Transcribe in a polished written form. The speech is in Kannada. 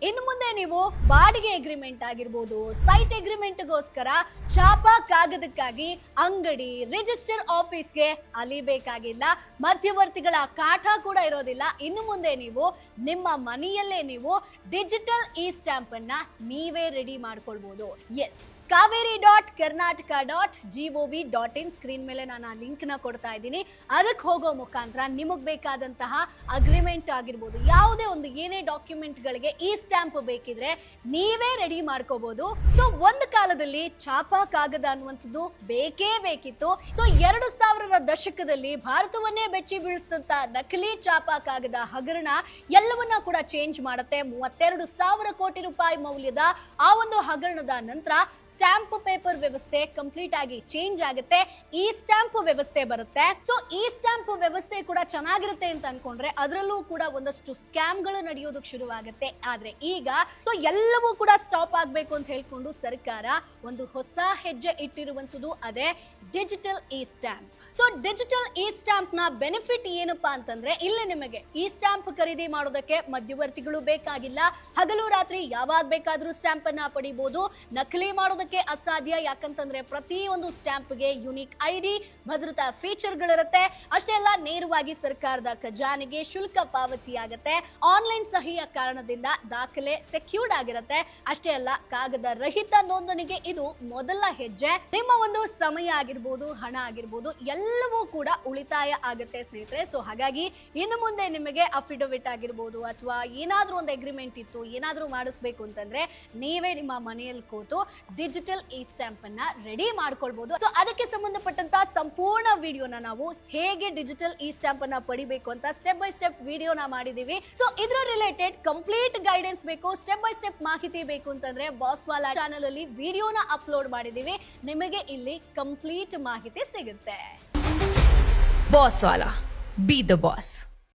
ಇನ್ನು ಮುಂದೆ ನೀವು ಬಾಡಿಗೆ ಅಗ್ರಿಮೆಂಟ್ ಆಗಿರ್ಬೋದು, ಸೈಟ್ ಅಗ್ರಿಮೆಂಟ್ಗೋಸ್ಕರ ಛಾಪಾ ಕಾಗದಕ್ಕಾಗಿ ಅಂಗಡಿ ರಿಜಿಸ್ಟರ್ ಆಫೀಸ್ಗೆ ಅಲಿಬೇಕಾಗಿಲ್ಲ. ಮಧ್ಯವರ್ತಿಗಳ ಕಾಟ ಕೂಡ ಇರೋದಿಲ್ಲ. ಇನ್ನು ಮುಂದೆ ನೀವು ನಿಮ್ಮ ಮನೆಯಲ್ಲೇ ನೀವು ಡಿಜಿಟಲ್ ಇ ಸ್ಟ್ಯಾಂಪ್ ಅನ್ನ ನೀವೇ ರೆಡಿ ಮಾಡ್ಕೊಳ್ಬಹುದು. ಎಸ್, kaveri.karnataka.gov.in ಸ್ಕ್ರೀನ್ ಮೇಲೆ ನಾನು ಆ ಲಿಂಕ್ ನ ಕೊಡ್ತಾ ಇದ್ದೀನಿ. ಅದಕ್ಕೆ ಹೋಗೋ ಮುಖಾಂತರ ನಿಮಗ್ ಬೇಕಾದಂತಹ ಅಗ್ರಿಮೆಂಟ್ ಆಗಿರ್ಬೋದು, ಯಾವುದೇ ಒಂದು ಏನೇ ಡಾಕ್ಯುಮೆಂಟ್ ಗಳಿಗೆ ಈ ಸ್ಟ್ಯಾಂಪ್ ಬೇಕಿದ್ರೆ ನೀವೇ ರೆಡಿ ಮಾಡ್ಕೋಬಹುದು. ಸೊ ಒಂದು ಕಾಲದಲ್ಲಿ ಛಾಪಾ ಕಾಗದ ಅನ್ನುವಂಥದ್ದು ಬೇಕೇ ಬೇಕಿತ್ತು. ಸೊ 2000ರ ದಶಕದಲ್ಲಿ ಭಾರತವನ್ನೇ ಬೆಚ್ಚಿ ಬೀಳಿಸಿದಂತ ನಕಲಿ ಛಾಪಾ ಕಾಗದ ಹಗರಣ ಎಲ್ಲವನ್ನ ಕೂಡ ಚೇಂಜ್ ಮಾಡುತ್ತೆ. 32,000 ಕೋಟಿ ರೂಪಾಯಿ ಮೌಲ್ಯದ ಆ ಒಂದು ಹಗರಣದ ನಂತರ ಸ್ಟ್ಯಾಂಪ್ ಪೇಪರ್ ವ್ಯವಸ್ಥೆ ಕಂಪ್ಲೀಟ್ ಆಗಿ ಚೇಂಜ್ ಆಗುತ್ತೆ. ಈ ಸ್ಟ್ಯಾಂಪ್ ವ್ಯವಸ್ಥೆ ಬರುತ್ತೆ. ಸೊ ಈ ಸ್ಟ್ಯಾಂಪ್ ವ್ಯವಸ್ಥೆ ಕೂಡ ಚೆನ್ನಾಗಿರುತ್ತೆ ಅಂತ ಅನ್ಕೊಂಡ್ರೆ ಅದರಲ್ಲೂ ಕೂಡ ಒಂದಷ್ಟು ಸ್ಕ್ಯಾಮ್ ಗಳು ನಡೆಯೋದಕ್ಕೆ ಶುರುವಾಗುತ್ತೆ. ಆದ್ರೆ ಈಗ ಸೊ ಎಲ್ಲವೂ ಕೂಡ ಸ್ಟಾಪ್ ಆಗ್ಬೇಕು ಅಂತ ಹೇಳ್ಕೊಂಡು ಸರ್ಕಾರ ಒಂದು ಹೊಸ ಹೆಜ್ಜೆ ಇಟ್ಟಿರುವಂತದ್ದು ಅದೇ digital E stamp. So digital E stamp ನ ಬೆನಿಫಿಟ್ ಏನಪ್ಪಾ ಅಂತಂದ್ರೆ, ಇಲ್ಲಿ ನಿಮಗೆ ಈ ಸ್ಟ್ಯಾಂಪ್ ಖರೀದಿ ಮಾಡೋದಕ್ಕೆ ಮಧ್ಯವರ್ತಿಗಳು ಬೇಕಾಗಿಲ್ಲ. ಹಗಲು ರಾತ್ರಿ ಯಾವಾಗ ಬೇಕಾದ್ರೂ ಸ್ಟ್ಯಾಂಪ್ ಅನ್ನ ಪಡಿಬಹುದು. ನಕಲಿ ಮಾಡೋದಕ್ಕೆ ಅಸಾಧ್ಯ. ಯಾಕಂತಂದ್ರೆ ಪ್ರತಿಯೊಂದು ಸ್ಟ್ಯಾಂಪ್ಗೆ ಯುನಿಕ್ ಐಡಿ, ಭದ್ರತಾ ಫೀಚರ್ ಗಳಿರುತ್ತೆ. ಅಷ್ಟೇ ಅಲ್ಲ, ನೇರವಾಗಿ ಸರ್ಕಾರದ ಖಜಾನೆಗೆ ಶುಲ್ಕ ಪಾವತಿ ಆಗುತ್ತೆ. ಆನ್ಲೈನ್ ಸಹಿಯ ಕಾರಣದಿಂದ ದಾಖಲೆ ಸೆಕ್ಯೂರ್ಡ್ ಆಗಿರುತ್ತೆ. ಅಷ್ಟೇ ಅಲ್ಲ, ಕಾಗದ ರಹಿತ ನೋಂದಣಿಗೆ ಇದು ಮೊದಲ ಹೆಜ್ಜೆ. ನಿಮ್ಮ ಒಂದು ಸಮಯ ಆಗಿರ್ಬೋದು, ಹಣ ಆಗಿರ್ಬೋದು, ಎಲ್ಲವೂ ಕೂಡ ಉಳಿತಾಯ ಆಗುತ್ತೆ ಸ್ನೇಹಿತರೆ. ಸೊ ಹಾಗಾಗಿ ಇನ್ನು ಮುಂದೆ ನಿಮಗೆ ಅಫಿಡವಿಟ್ ಆಗಿರ್ಬೋದು ಅಥವಾ ಏನಾದ್ರೂ ಒಂದು ಅಗ್ರಿಮೆಂಟ್ ಇತ್ತು, ಏನಾದ್ರೂ ಮಾಡಿಸ್ಬೇಕು ಅಂತಂದ್ರೆ ನೀವೇ ನಿಮ್ಮ ಮನೆಯಲ್ಲಿ ಕೂತು ಡಿಜಿಟಲ್ ಇ ಸ್ಟ್ಯಾಂಪ್ ಅನ್ನ ರೆಡಿ ಮಾಡ್ಕೊಳ್ಬಹುದು. ಸೊ ಅದಕ್ಕೆ ಸಂಬಂಧಪಟ್ಟಂತ ಸಂಪೂರ್ಣ ವಿಡಿಯೋನ ನಾವು ಹೇಗೆ ಡಿಜಿಟಲ್ ಇ ಸ್ಟ್ಯಾಂಪ್ ಅನ್ನ ಪಡಿಬೇಕು ಅಂತ ಸ್ಟೆಪ್ ಬೈ ಸ್ಟೆಪ್ ವಿಡಿಯೋನ ಮಾಡಿದೀವಿ. ಸೊ ಇದರ ರಿಲೇಟೆಡ್ ಕಂಪ್ಲೀಟ್ ಗೈಡೆನ್ಸ್ ಬೇಕು, ಸ್ಟೆಪ್ ಬೈ ಸ್ಟೆಪ್ ಮಾಹಿತಿ ಬೇಕು ಅಂತಂದ್ರೆ ಬಾಸ್ವಾಲಾ ಚಾನೆಲ್ ಅಲ್ಲಿ ವಿಡಿಯೋನ ಅಪ್ಲೋಡ್ ಮಾಡಿದೀವಿ. ನಿಮಗೆ ಇಲ್ಲಿ ಕಂಪ್ಲೀಟ್ ಮಾಹಿತಿ ಸಿಗುತ್ತೆ. Bosswala. Be the boss.